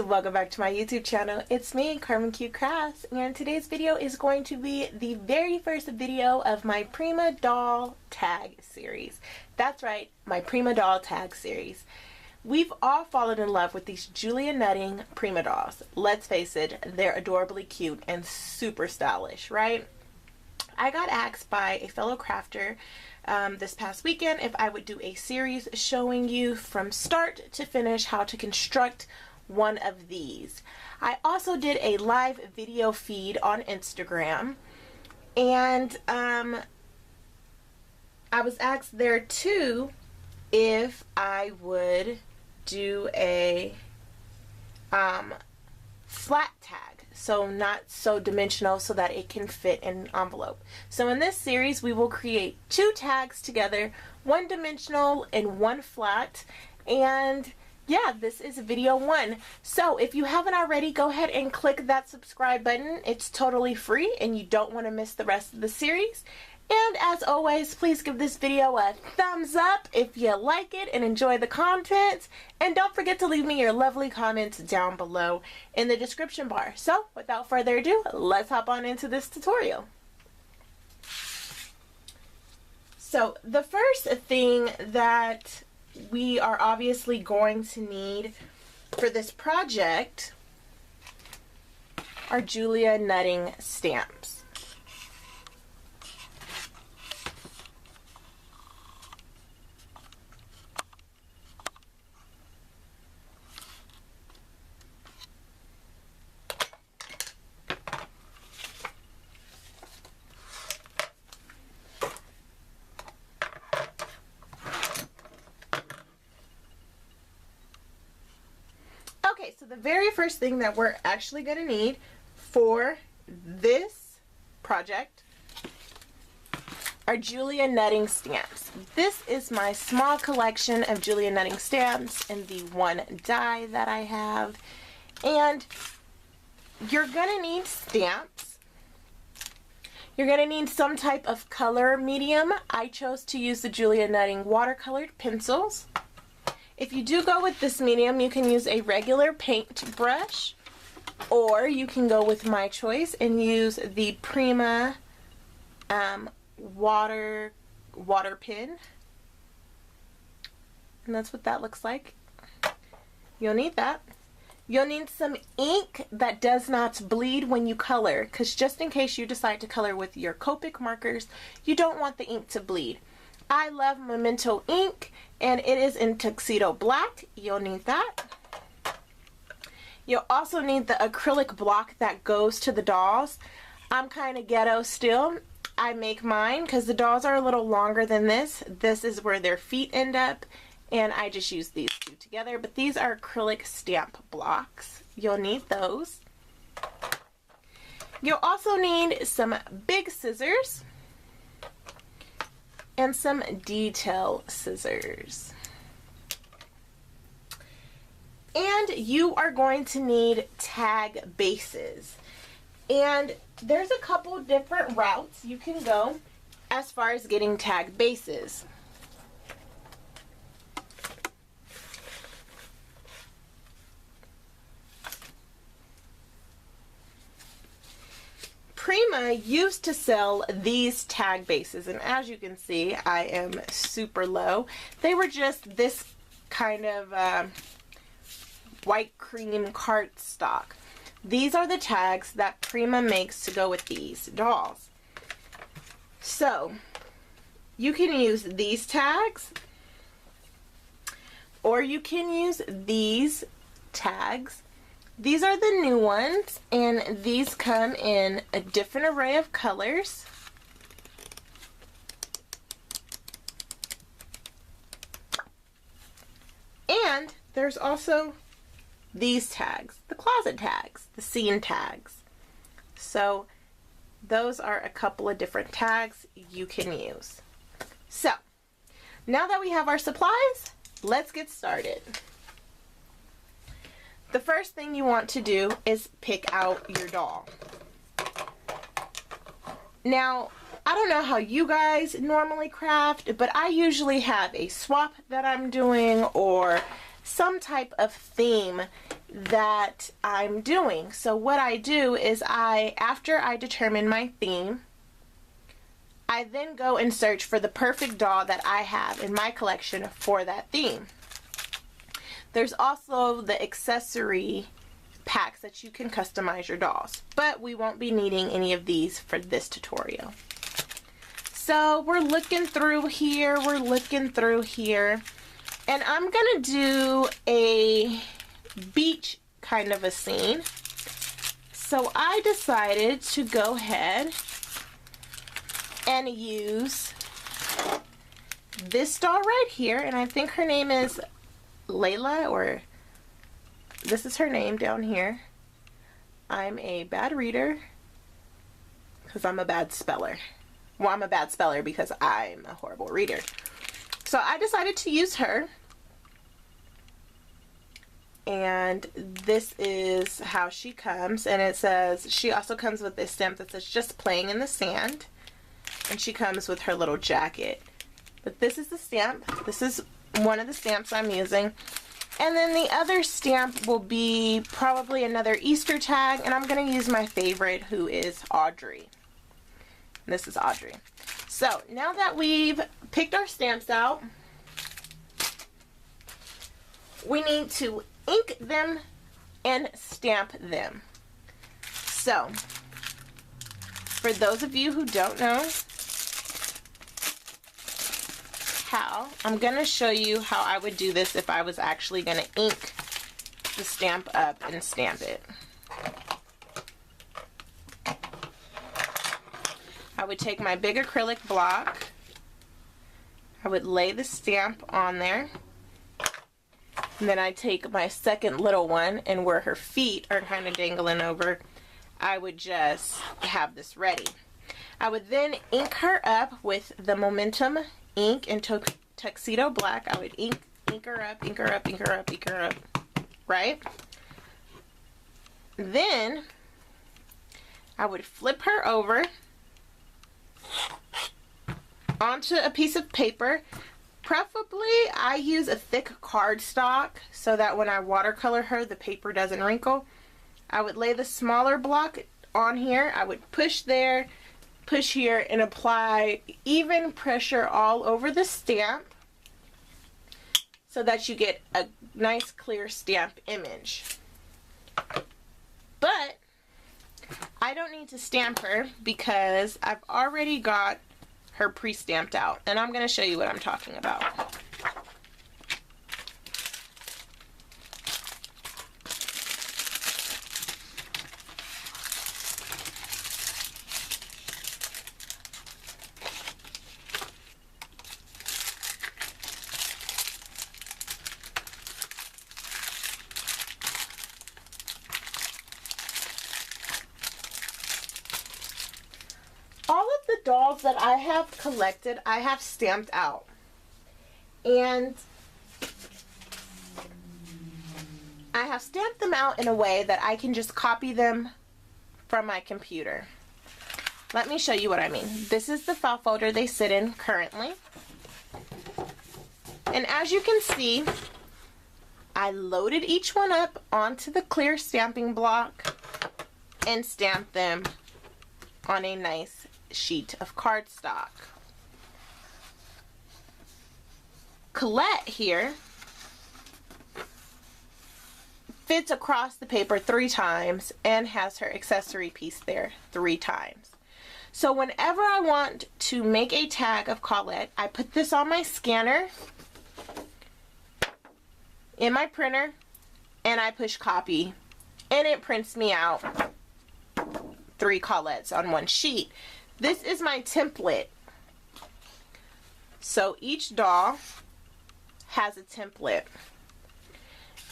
welcome back to my YouTube channel. It's me, Carmen Q Crafts, and today's video is going to be the very first video of my Prima Doll tag series. That's right, my Prima Doll tag series. We've all fallen in love with these Julia Nutting Prima dolls. Let's face it, they're adorably cute and super stylish, right? I got asked by a fellow crafter this past weekend if I would do a series showing you from start to finish how to construct one of these. I also did a live video feed on Instagram, and I was asked there too if I would do a flat tag, so not so dimensional, so that it can fit in an envelope. So in this series we will create two tags together, one dimensional and one flat, and yeah, this is video one. So if you haven't already, go ahead and click that subscribe button. It's totally free and you don't want to miss the rest of the series. And as always, please give this video a thumbs up if you like it and enjoy the content. And don't forget to leave me your lovely comments down below in the description bar. So without further ado, let's hop on into this tutorial. So the first thing that we are obviously going to need for this project are Julia Nutting stamps. Okay, so the very first thing that we're actually going to need for this project are Julia Nutting stamps. This is my small collection of Julia Nutting stamps in the one die that I have. And you're going to need stamps. You're going to need some type of color medium. I chose to use the Julia Nutting watercolored pencils. If you do go with this medium, you can use a regular paint brush, or you can go with my choice and use the Prima water pen. And that's what that looks like. You'll need that. You'll need some ink that does not bleed when you color, because just in case you decide to color with your Copic markers, you don't want the ink to bleed. I love Memento ink, and it is in Tuxedo Black. You'll need that. You'll also need the acrylic block that goes to the dolls. I'm kind of ghetto still. I make mine because the dolls are a little longer than this. This is where their feet end up, and I just use these two together. But these are acrylic stamp blocks. You'll need those. You'll also need some big scissors and some detail scissors. And you are going to need tag bases. And there's a couple different routes you can go as far as getting tag bases. Prima used to sell these tag bases, and as you can see, I am super low. They were just this kind of white cream cardstock. These are the tags that Prima makes to go with these dolls. So you can use these tags, or you can use these tags. These are the new ones, and these come in a different array of colors. And there's also these tags, the closet tags, the scene tags. So those are a couple of different tags you can use. So now that we have our supplies, let's get started. The first thing you want to do is pick out your doll. Now, I don't know how you guys normally craft, but I usually have a swap that I'm doing or some type of theme that I'm doing. So what I do is after I determine my theme, I then go and search for the perfect doll that I have in my collection for that theme. There's also the accessory packs that you can customize your dolls, but we won't be needing any of these for this tutorial. So we're looking through here, and I'm gonna do a beach kind of a scene. So I decided to go ahead and use this doll right here, and I think her name is Layla, or this is her name down here. I'm a bad reader because I'm a bad speller. Well, I'm a bad speller because I'm a horrible reader. So I decided to use her. And this is how she comes. And it says, she also comes with this stamp that says just playing in the sand. And she comes with her little jacket. But this is the stamp. This is one of the stamps I'm using. And then the other stamp will be probably another Easter tag, and I'm going to use my favorite, who is Audrey. This is Audrey. So now that we've picked our stamps out, we need to ink them and stamp them. So for those of you who don't know how, I'm going to show you how I would do this if I was actually going to ink the stamp up and stamp it. I would take my big acrylic block, I would lay the stamp on there, and then I take my second little one, and where her feet are kind of dangling over, I would just have this ready. I would then ink her up with the Momentum ink and Tuxedo Black. I would ink her up, ink her up, ink her up, ink her up, right? Then I would flip her over onto a piece of paper. Preferably I use a thick cardstock so that when I watercolor her, the paper doesn't wrinkle. I would lay the smaller block on here. I would push there, push here, and apply even pressure all over the stamp so that you get a nice clear stamp image. But I don't need to stamp her because I've already got her pre-stamped out, and I'm going to show you what I'm talking about. All of the dolls that I have collected, I have stamped out. And I have stamped them out in a way that I can just copy them from my computer. Let me show you what I mean. This is the file folder they sit in currently. And as you can see, I loaded each one up onto the clear stamping block and stamped them on a nice sheet of cardstock. Colette here fits across the paper 3 times and has her accessory piece there 3 times. So whenever I want to make a tag of Colette, I put this on my scanner in my printer and I push copy, and it prints me out 3 Colettes on one sheet. This is my template. So each doll has a template.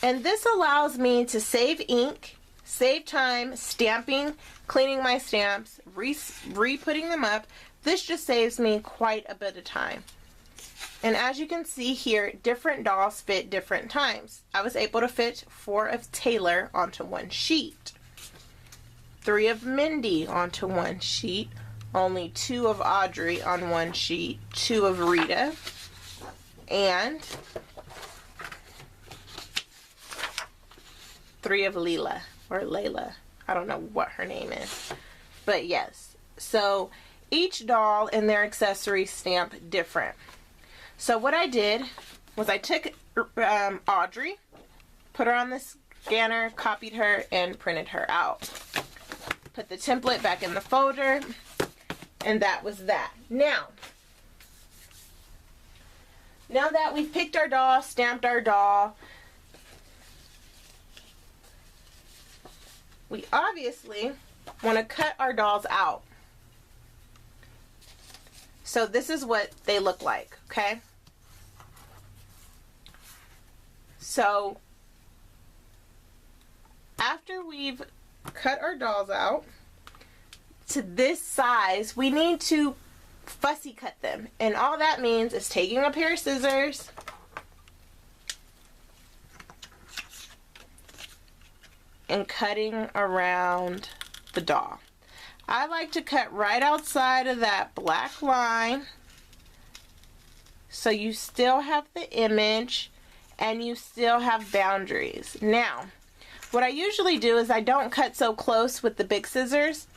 And this allows me to save ink, save time, stamping, cleaning my stamps, re-putting them up. This just saves me quite a bit of time. And as you can see here, different dolls fit different times. I was able to fit 4 of Taylor onto one sheet, 3 of Mindy onto one sheet, only 2 of Audrey on one sheet, 2 of Rita, and 3 of Leela, or Layla. I don't know what her name is. But yes. So each doll and their accessory stamp different. So what I did was I took Audrey, put her on the scanner, copied her, and printed her out. Put the template back in the folder, and that was that. Now that we've picked our doll, stamped our doll, we obviously want to cut our dolls out. So this is what they look like, okay? So after we've cut our dolls out to this size, we need to fussy cut them. And all that means is taking a pair of scissors and cutting around the doll. I like to cut right outside of that black line so you still have the image and you still have boundaries. Now, what I usually do is I don't cut so close with the big scissors.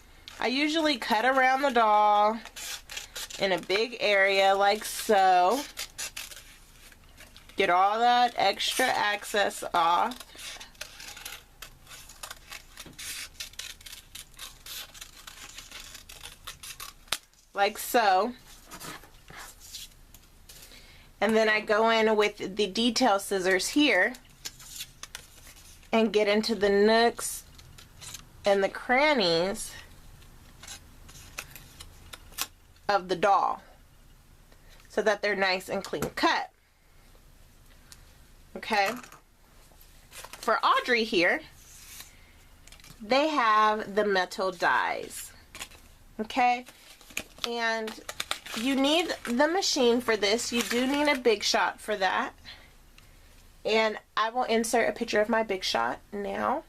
I usually cut around the doll in a big area like so. Get all that extra excess off. Like so. And then I go in with the detail scissors here and get into the nooks and the crannies of the doll so that they're nice and clean cut. Okay. For Audrey here, they have the metal dies. Okay. And you need the machine for this. You do need a Big Shot for that. And I will insert a picture of my Big Shot now.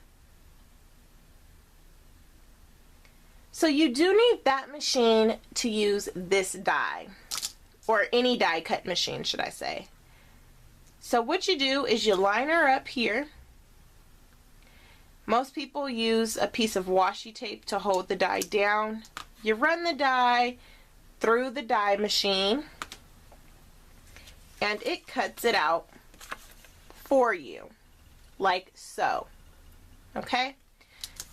So you do need that machine to use this die. Or any die cut machine, should I say. So what you do is you line her up here. Most people use a piece of washi tape to hold the die down. You run the die through the die machine and it cuts it out for you, like so. Okay?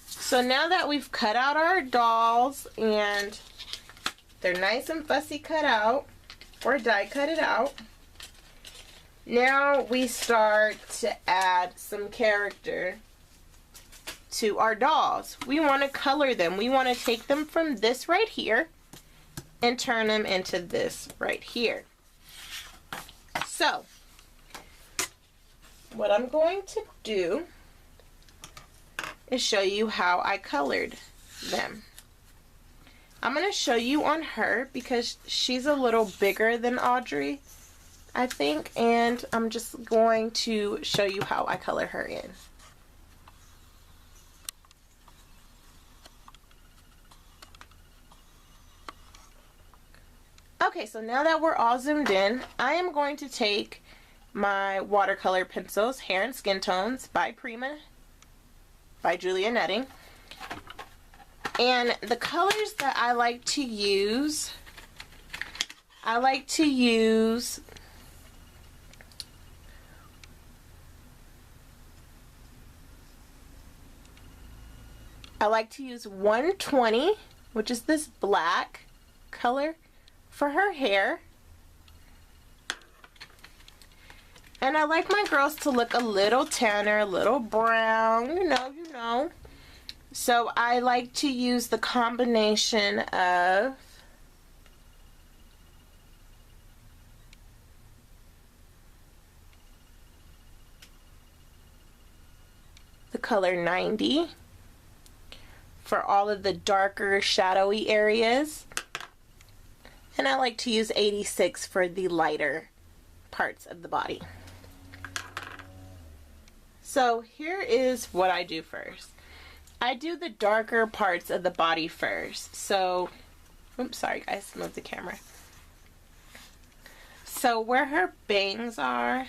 So now that we've cut out our dolls and they're nice and fussy cut out, or die cut it out, now we start to add some character to our dolls. We want to color them. We want to take them from this right here and turn them into this right here. So, what I'm going to do is show you how I colored them. I'm going to show you on her because she's a little bigger than Audrey, I think, and I'm just going to show you how I color her in. Okay, so now that we're all zoomed in, I am going to take my watercolor pencils, Hair and Skin Tones by Prima, by Julia Netting. And the colors that I like to use I like to use 120, which is this black color, for her hair. And I like my girls to look a little tanner, a little brown, you know. So I like to use the combination of the color 90 for all of the darker shadowy areas. And I like to use 86 for the lighter parts of the body. So here is what I do first. I do the darker parts of the body first. So, oops, sorry guys, move the camera. So where her bangs are,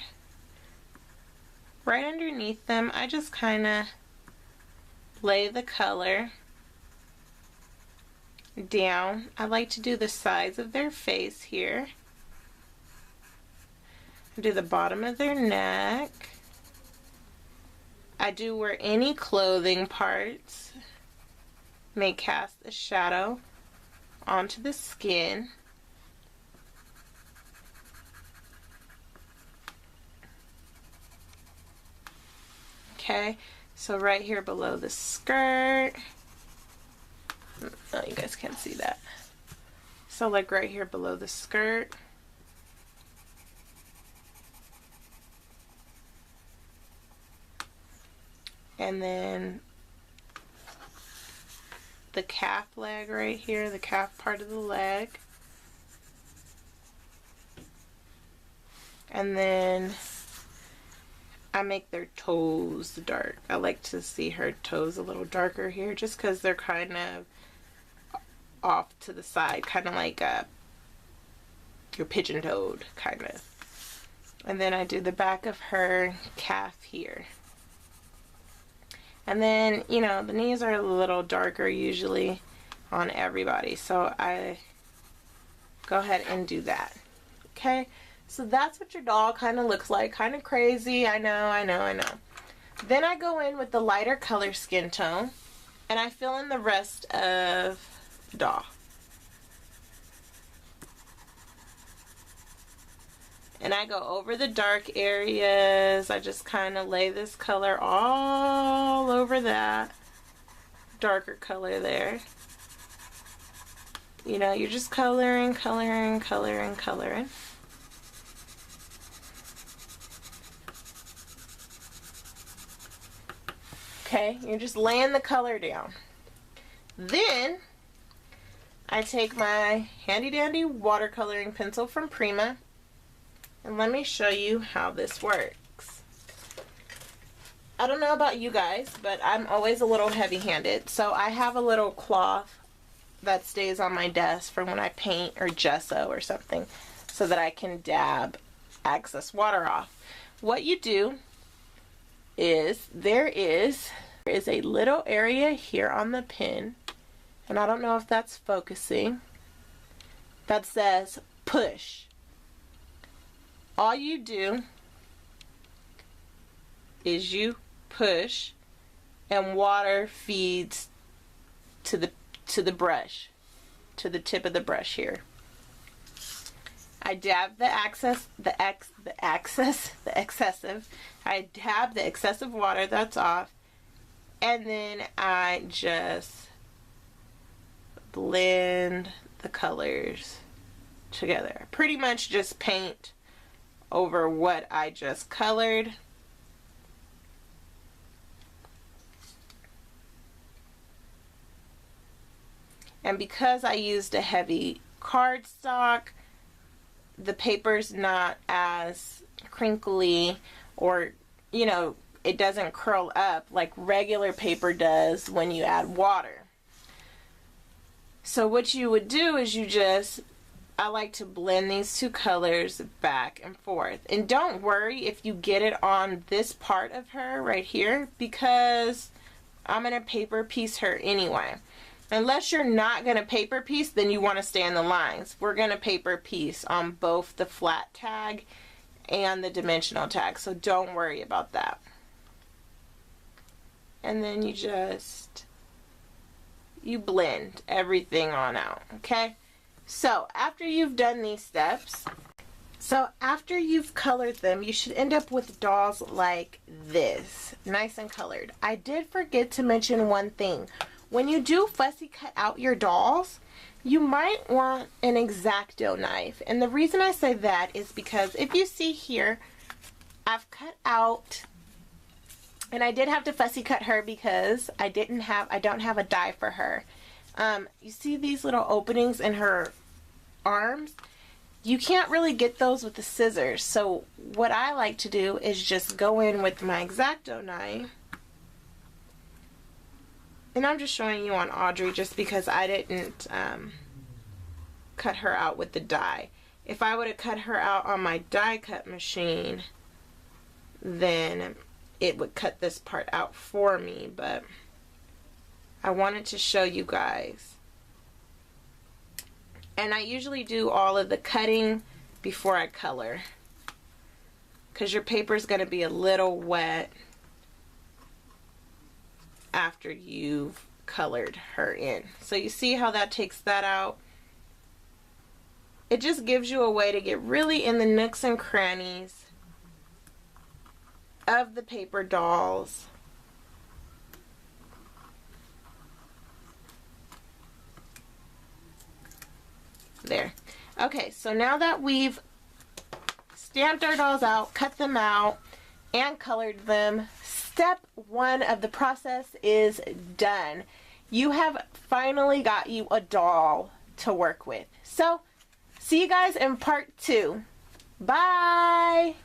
right underneath them, I just kind of lay the color down. I like to do the sides of their face here. Do the bottom of their neck. I do where any clothing parts may cast a shadow onto the skin. Okay, so right here below the skirt. Oh, you guys can't see that. So like right here below the skirt. And then the calf leg right here, the calf part of the leg. And then I make their toes dark. I like to see her toes a little darker here just because they're kind of off to the side, kind of like your pigeon-toed, kind of. And then I do the back of her calf here. And then, you know, the knees are a little darker usually on everybody, so I go ahead and do that. Okay, so that's what your doll kind of looks like. Kind of crazy, I know. Then I go in with the lighter color skin tone, and I fill in the rest of the doll. And I go over the dark areas. I just kind of lay this color all over that darker color there. You know, you're just coloring. Okay, you're just laying the color down. Then I take my handy dandy watercoloring pencil from Prima. And let me show you how this works. I don't know about you guys, but I'm always a little heavy-handed. So I have a little cloth that stays on my desk for when I paint or gesso or something so that I can dab excess water off. What you do is there is a little area here on the pen, and I don't know if that's focusing, that says push. All you do is you push and water feeds to the brush, to the tip of the brush here. I dab the excessive, I dab the excessive water that's off, and then I just blend the colors together. Pretty much just paint over what I just colored. And because I used a heavy cardstock, the paper's not as crinkly, or, you know, it doesn't curl up like regular paper does when you add water. So what you would do is I like to blend these two colors back and forth. And don't worry if you get it on this part of her right here, because I'm going to paper piece her anyway. Unless you're not going to paper piece, then you want to stay in the lines. We're going to paper piece on both the flat tag and the dimensional tag, so don't worry about that. And then you blend everything on out, okay? So after you've done these steps, after you've colored them, you should end up with dolls like this, nice and colored. I did forget to mention one thing. When you do fussy cut out your dolls, you might want an X-Acto knife. And the reason I say that is because if you see here, I've cut out, and I did have to fussy cut her because I don't have a die for her. You see these little openings in her arms? You can't really get those with the scissors. So what I like to do is just go in with my X-Acto knife. And I'm just showing you on Audrey just because I didn't cut her out with the die. If I would have cut her out on my die cut machine, then it would cut this part out for me, but I wanted to show you guys. And I usually do all of the cutting before I color, because your paper is going to be a little wet after you've colored her in. So you see how that takes that out? It just gives you a way to get really in the nooks and crannies of the paper dolls. There. Okay, so now that we've stamped our dolls out, cut them out, and colored them, step one of the process is done. You have finally got you a doll to work with. So, see you guys in part 2. Bye!